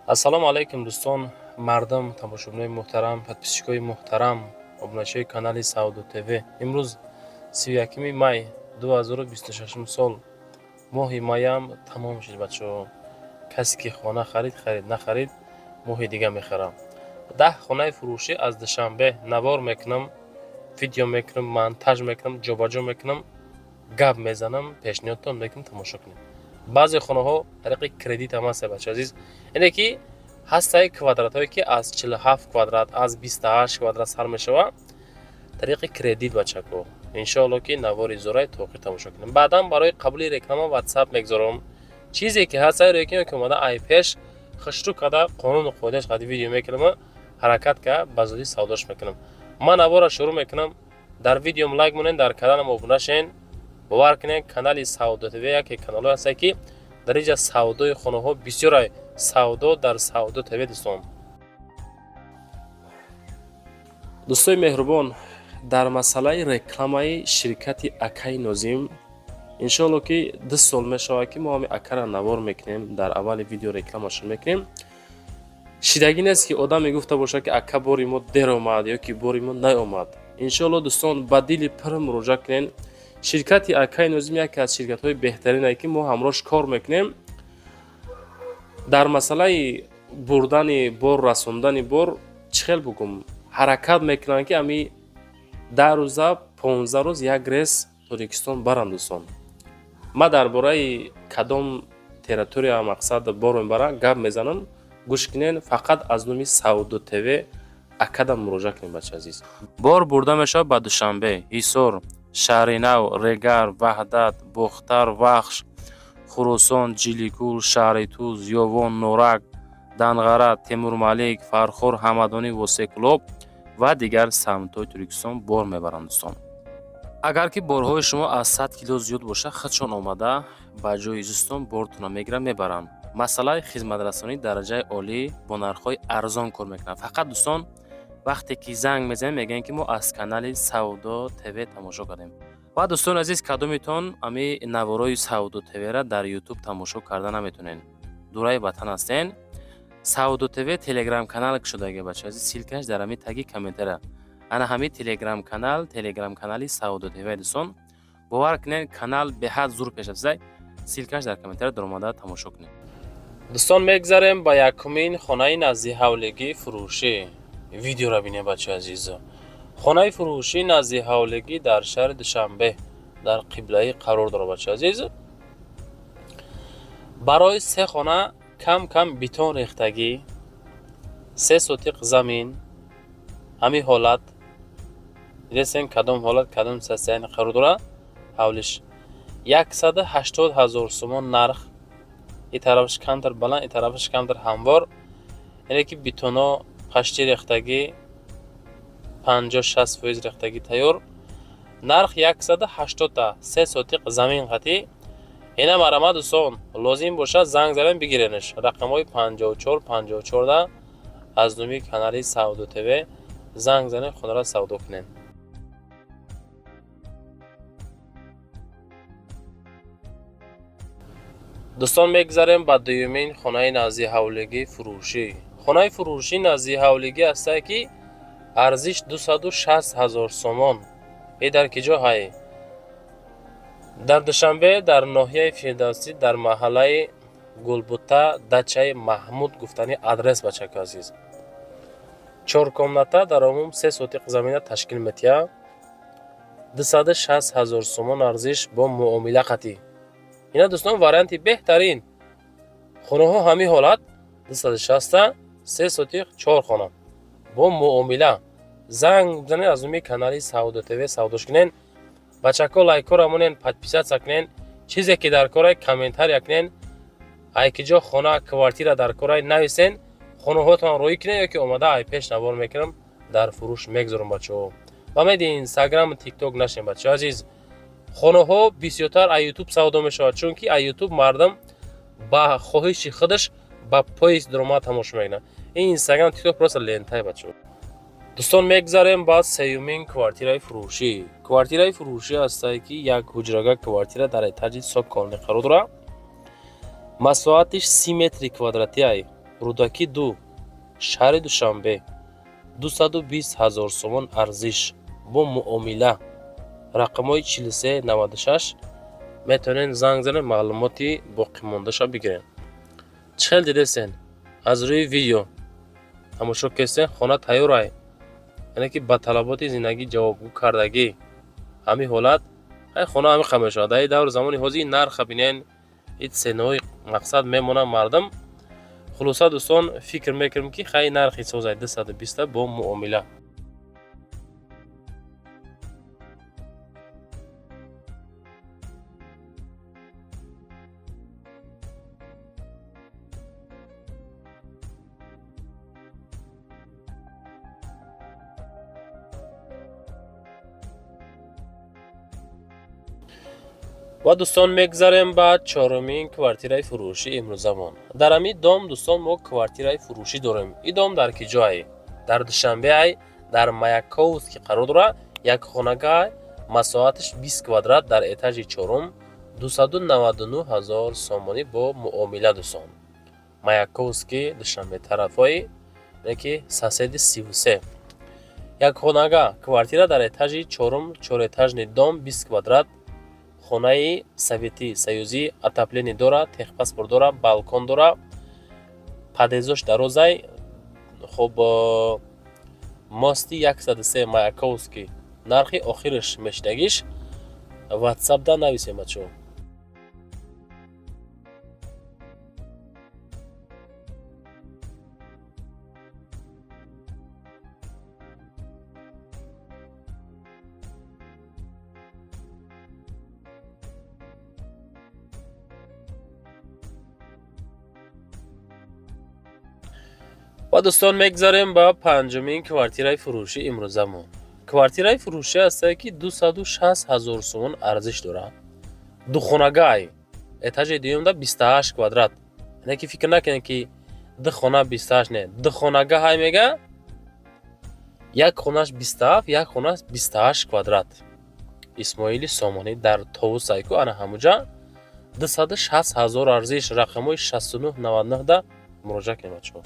ассалому алайкум дӯстон, мардам, тамошобинои муҳтарам, подписчикои муҳтарам, обуначиҳои канали Саудо ТВ. Имрӯз 31 май 2026 сол моҳи майам тамом шуд бачаҳо. Касе ки хона харид, нахарид, моҳи дига мехарам. 10 хонаи фурӯшӣ аз душанбе навор мекунам, видео мекунам, монтаж мекунам, ҷобаҷо мекунам, гап мезанам, пешниҳодтон мекунам, тамошо кунем. баъзе хонаҳо тариқи кредит ҳам ҳаст бача азиз. Ине ки ҳастаи квадратҳое ки аз 47 квадрат, аз 28 квадрат сар мешава, тариқи кредит бачако. Иншоалло ки навори зораи то охир тамошо кунем. Баъдан барои қабули реклама WhatsApp мегзорам. Чизе ки ҳаст реклама ки омада ай пеш хушру када қонуну қоидааш қади видео мекунам, ҳаракат ка ба зудӣ савдош мекунам. Ман навора шурӯъ мекунам. Дар видеом лайк монен, дар каналам обуна шен. бовар кунед, канали Саудо ТВ яке каналҳое ҳаст ки дар инҷа савдои хонаҳо бисёр савдо дар Саудо ТВ дӯстон. дӯстои меҳрубон, дар масъалаи рекламаи ширкати Акаи Нозим иншоалло ки 2 сол мешавад ки мо ҳами Акара навор мекунем, дар аввали видео рекламашон мекунем. шидагӣ нест ки одам мегуфта бошад ки Ака бори мо дер омад ё ки бори мо наомад. Иншоалло дӯстон, ба дили пир муроҷиат кунед. ширкати Акаи Нозим яке аз ширкатҳои беҳтарине ки мо ҳамроҳш кор мекунем. дар масъалаи бурдани бор, расондани бор чӣ хел бугум ҳаракат мекунанд ки ами 10 рӯза 15 рӯз як рейс Тоҷикистон баранд дӯстон. ма дар бораи кадом территория мақсад бор мебарам гап мезанам. гӯш кунед, фақат аз номи Саудо ТВ Акада муроҷиат кунед бача азиз. бор бурда мешавад ба Душанбе, Ҳисор, Шаҳри Нав, Регар, Ваҳдат, Бухтар, Вахш, Хурусон, Ҷиликул, Шаҳри Туз, Ёвон, Норак, Данғара, Темурмалик, Фархор, Ҳамадонӣ, Восеқулоб ва дигар самтҳои Туркистон бор мебаранд дӯстон. агар ки борҳои шумо аз 100 кило зиёд бошад, худшон омада ба ҷои изистон бортона мегиранд, мебаранд. масъалаи хизматрасонӣ дараҷаи олӣ бо нархҳои арзон кор мекунанд. фақат дӯстон, вақте ки занг мезанем мегӯем ки мо аз канали Саудо ТВ тамошо кардем. ва дӯстони азиз, кадомитон ами наворои Саудо ТВ-ра дар YouTube тамошо карда наметонен? дураи ватан ҳастен? Саудо ТВ телеграм канал шудага бача азиз, силкаш дар ами таги комментария. ана ҳами телеграм канали Саудо ТВ дӯстон. бовар кунед, канал беҳад зур пеш афзай. силкаш дар комментария дар омада тамошо кунед. дӯстон, мегзарем ба якумин хонаи назди ҳавлигии фурӯшӣ. видеоро бинед бача азиз. хонаи фурӯшӣ назди ҳавлигӣ дар шаҳри Душанбе дар қиблаӣ қарор дорад бача азиз. барои 3 хона кам бетон рехтагӣ, 3 сотиқ замин, ҳамин ҳолат дидесен кадом ҳолат кадом состояние қарор дорад. ҳавлиш 180 000 сомон нарх. ин тарафаш камтар баланд, ин тарафаш камтар ҳамвор. яъне ки бетоно қашти рехтагӣ 50-60% рехтагӣ тайёр. нарх 180 та 3 сотиқ замин қатӣ. ина марама дӯстон, лозим бошад занг занем бигиренеш. рақамҳои 54 да аз номи канали Саудо ТВ занг занем, хонара савдо кунен. дӯстон, мегзарем ба дуюмин хонаи назди ҳавлигии фурӯшӣ. хонаи фурӯшӣ назди ҳавлигӣ ҳастае ки арзиш 260 000 сомон. ин дар ки ҷо ҳай? дар Душанбе, дар ноҳияи Фирдавсӣ, дар маҳаллаи Гулбута, дачаи Маҳмуд гуфтани адрес бачака азиз. 4 комната дар умум 3 сотиқ замина ташкил метиҳад. 260 000 сомон арзиш бо муомила қатӣ. ина дӯстон, варианти беҳтарин. хонаҳо ҳамин ҳолат 260 та 3 сотиқ 4 хона бо муомила. занг бизанед, аз номи канали Саудо ТВ савдош кунен. бачако лайкора монен, подписатсия кунен. чизе ки дар корай комментария кунен. ай ки ҷо хона квартира дар корай нависен. хонаҳотон рӯй кунен ё ки омада ай пеш навор мекунам, дар фурӯш мегзорам бачаҳо. ва меди Instagram, TikTok нашен бачаҳо азиз. хонаҳо бисёртар аз YouTube савдо мешавад, чунки аз YouTube мардам ба хоҳиши худаш ба поист даромад тамошо мекунад. ин Instagram, TikTok просто лентай бачаҳо. дӯстон, мегзарем ба сеюмин квартираи фурӯшӣ. квартираи фурӯшӣ ҳастае ки як ҳуҷрага квартира дар этаҷи соколни қарор дорад. масоҳатиш 30 метри квадратӣ ай. рудаки 2 шаҳри Душанбе 220,000 сомон арзиш бо муомила. рақамҳои 4396 метавонед занг занед маълумоти боқимондаша бигиред. чӣ хел дидесен? аз рӯи видео тамошо кардем. хона тайёрай, яъне ки ба талаботи зиндагӣ ҷавобгӯ кардагӣ. ҳамин ҳолат хона ҳамин қадр мешавад. дар ин давр замони ҳозир нарха бинен ин сенаҳои мақсад мемонад мардум. хулоса дӯстон фикр мекардем ки хай нархи созай 220 бо муомила. ва дӯстон мегзарем ба чорумин квартираи фурӯшӣ имрӯзамон. дар ҳамин дом дӯстон мо квартираи фурӯшӣ дорем. ин дом дар ки ҷое? дар Душанбе, дар Маяковский қарор дорад. як хонага масоҳаташ 20 квадрат дар этажи чорум 299,000 сомонӣ бо муомила дӯстон. Маяковский Душанбе тарафҳои ки соседи 33. як хонага квартира дар этажи чорум чорэтажни дом 20 квадрат. хонаи советӣ союзӣ отопление дорад, техпаспорт дорад, балкон дорад, падезош дарозай. хуб мости 103 Маяковский. нархи охираш мешнагиш ватсапда нависем бачо. ва дӯстон мегзарем ба панҷумин квартираи фурӯшӣ имрӯзамон. квартираи фурӯшӣ ҳастае ки 260,000 сомон арзиш дорад. духонагай этажи дуюмда 28 квадрат. яъне ки фикр накунед ки ду хона 28 не. духонага ҳай мега як хонаш 27, як хонаш 28 квадрат. исмоили сомонӣ дар товусайку ана ҳамуҷа 260,000 арзиш. рақамҳои 6999 да муроҷиат кунед бачаҳо.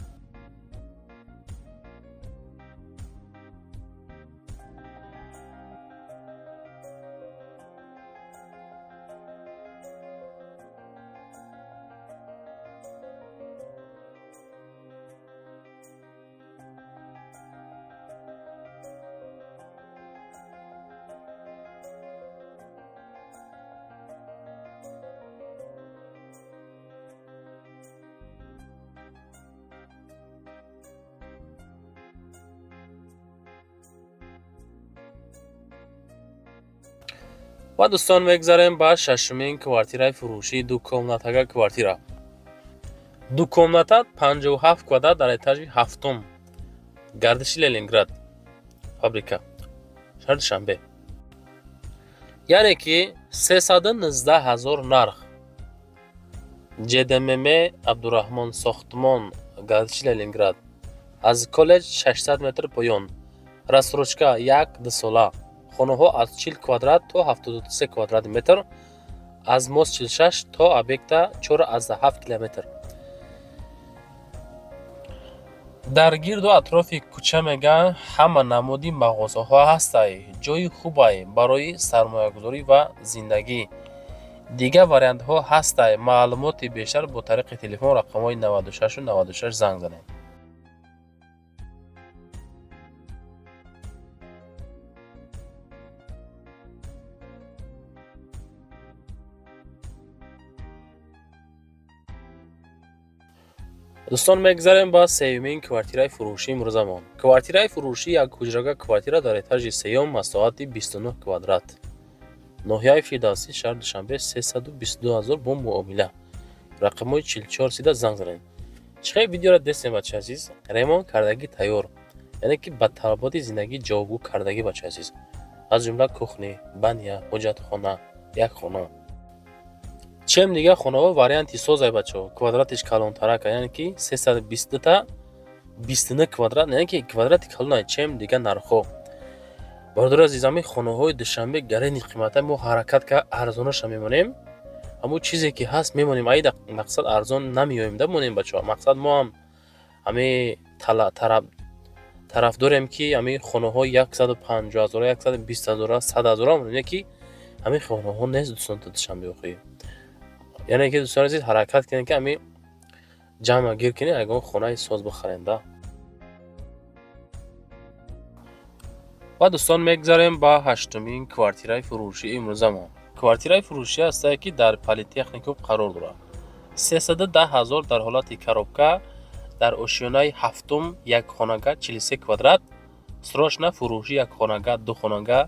ва дӯстон мегзарем ба шашумин квартираи фурӯшӣ ду комнатага квартира. ду комната 57 квадрат дар этажи ҳафтум. гардиши Ленинград фабрика шаҳри Душанбе. яъне ки 319,000 нарх. ҷДММ Абдураҳмон сохтмон гардиши Ленинград. аз коллеҷ 600 метр поён. рассрочка 1-2 сола. хонаҳо аз 40 квадрат то 73 квадрат метр. аз мост 46 то объекта 4,7 километр. дар гирду атрофи кӯча мега ҳама намуди мағозаҳо ҳастай. ҷойи хубай барои сармоягузорӣ ва зиндагӣ. дигар вариантҳо ҳастай. маълумоти бештар бо тариқи телефон рақамҳои 96 96 занг занед. дӯстон мегзарем ба сеюмин квартираи фурӯшӣ имрӯзамон. квартираи фурӯшӣ як ҳуҷрага квартира дар этажи сеюм масоҳати 29 квадрат. ноҳияи Фирдавсӣ шаҳри Душанбе 322,000 бо муомила. рақамҳои 4430 занг занед. чӣ хел видеоро дидем бачаи азиз? ремонт кардагӣ тайёр, яъне ки ба талаботи зиндагӣ ҷавобгӯ кардагӣ бачаи азиз. аз ҷумла кухня, баня, ҳоҷатхона, як хона. чем дига хонаҳо варианти созай бачаҳо. квадратиш калонтарака, яъне ки 322 та 29 квадрат, яъне ки квадрати калонай. чем дига нархҳо. бародари азизами, хонаҳои Душанбе гарани қимата мо ҳаракат ка арзонаша мемонем. аммо чизе ки ҳаст мемонем. аида мақсад арзон намеоем да монем бачаҳо. мақсад мо ҳам ами тарафдорем ки ами хонаҳо 150,000, 120,000, 100,000 мебинем ки ами хонаҳо нест дӯстон Душанбе охӣ. Яъне ки дӯстон азиз ҳаракат кунем ки ами ҷамъ гир кунем ягон хонаи соз бихарем да. ва дӯстон мегзарем ба ҳаштумин квартираи фурӯшии имрӯзамон. Квартираи фурӯшӣ ҳастае ки дар Политехникум қарор дорад. 310,000 дар ҳолати коробка дар ошёнаи ҳафтум як хонага 43 квадрат. Срочна фурӯшӣ як хонага 2 хонага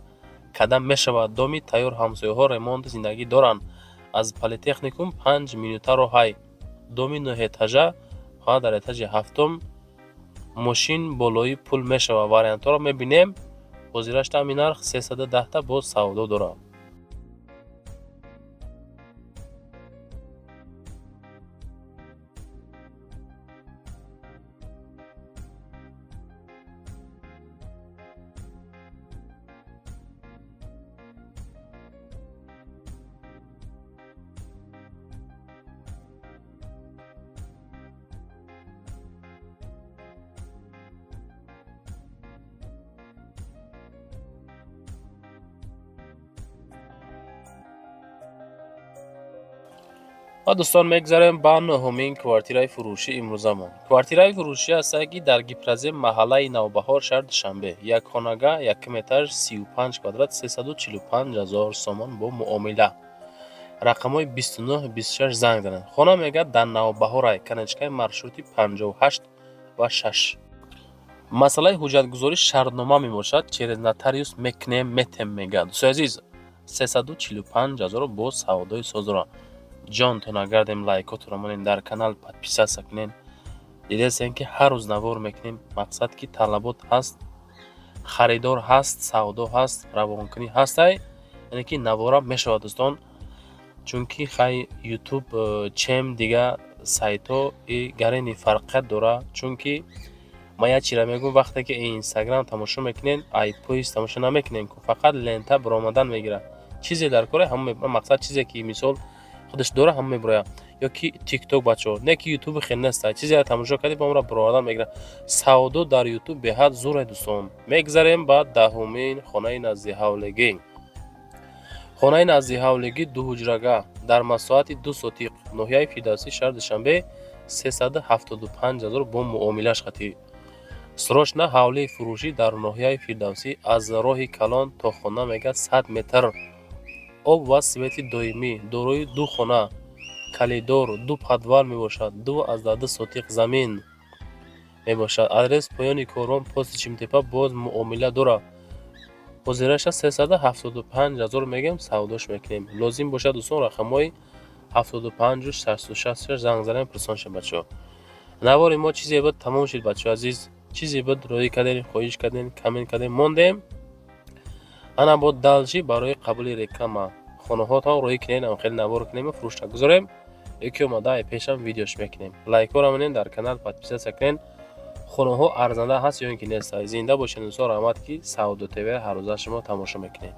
кадам мешавад. Доми тайёр ҳамсояҳо ремонти зиндагӣ доранд. Аз Политехникум 5 минута роҳай. Доми 9 этажа фақат дар этажи ҳафтум мошин болои пул мешавад. Вариантҳоро мебинем. Ҳозираш ҳамин нарх 310 та боз савдо дорад. ва дӯстон мегзарем ба нӯҳумин квартираи фурӯшии имрӯзамон. Квартираи фурӯшӣ ҳастае ки дар Гипразем маҳаллаи Навбаҳор, шаҳри Душанбе. Як хонага, якум этаж, 35 квадрат, 345,000 сомон бо муомила. Рақамҳои 29-26 занг занед. Хона мегӯяд дар Навбаҳорай, канечкаи маршрути 58 ва 6. Масъалаи ҳуҷҷатгузорӣ шартнома мебошад. Через нотариус мекунем, метем мегӯяд. Дӯстои азиз, 345,000 бо савдои соз дорад. ҷон то нагардем, лайкотро монем, дар канал подписатсия кунем. Дидесен ки ҳар рӯз навор мекунем. Мақсад ки талабот ҳаст, харидор ҳаст, савдо ҳаст, равонкунӣ ҳастай. Яъне ки навора мешавад дӯстон. Чунки хай YouTube чем дига сайтҳо гарини фарқият дора. Чунки ма як чира мегӯям, вақте ки Instagram тамошо мекунем, iPost тамошо намекунем, фақат лента баромадан мегирад. Чизе дар кора ҳама мақсад чизе ки мисол خودش داره هم میبره یا کی تیک توک بچه‌ها نه کی یوتیوب خیلی نسته چیزی را تماشا کردی با ما برآمدن میگیره سعودو در یوتیوب به حد زوره دوستان. میگذاریم بعد دهمین خانه نزدیک حولگی. خانه نزدیک حولگی 2 حجره‌گاه در مساحت 2 سوتیق ناحیه فردوسی شهر دوشنبه 375,000 با معامله‌اش خطی. سروشنا حوله فروشی در ناحیه فردوسی از راه کلان تا خانه میگه 100 متر. об ва свети доимӣ, дорои 2 хона, калидор, 2 подвал мебошад, 2 сотиқ замин мебошад. Адрес поёни корвон, пости Чимтепа, боз муомила дорад. ҳозираша 375,000 мегем, савдош мекунем. Лозим бошад дӯстон рақамҳои 75 66 занг занем, пурсон шед бачаҳо. навори мо чизе буд тамом шид бачаҳо азиз. Чизе буд роӣ кардем, хоҳиш кардем, комент кардем, мондем. ана бо далҷӣ барои қабули реклама хонаҳотро роҳӣ кунем, хеле навор кунем, фурӯшта гузорем. ёки омадаи пешам видеош мекунем. Лайкҳоро монем, дар канал подписатсия кунем. хонаҳо арзанда ҳаст ё ин ки нест. Зинда бошед дӯстон. Раҳмат ки Саудо ТВ ҳаррӯза шумо тамошо мекунед.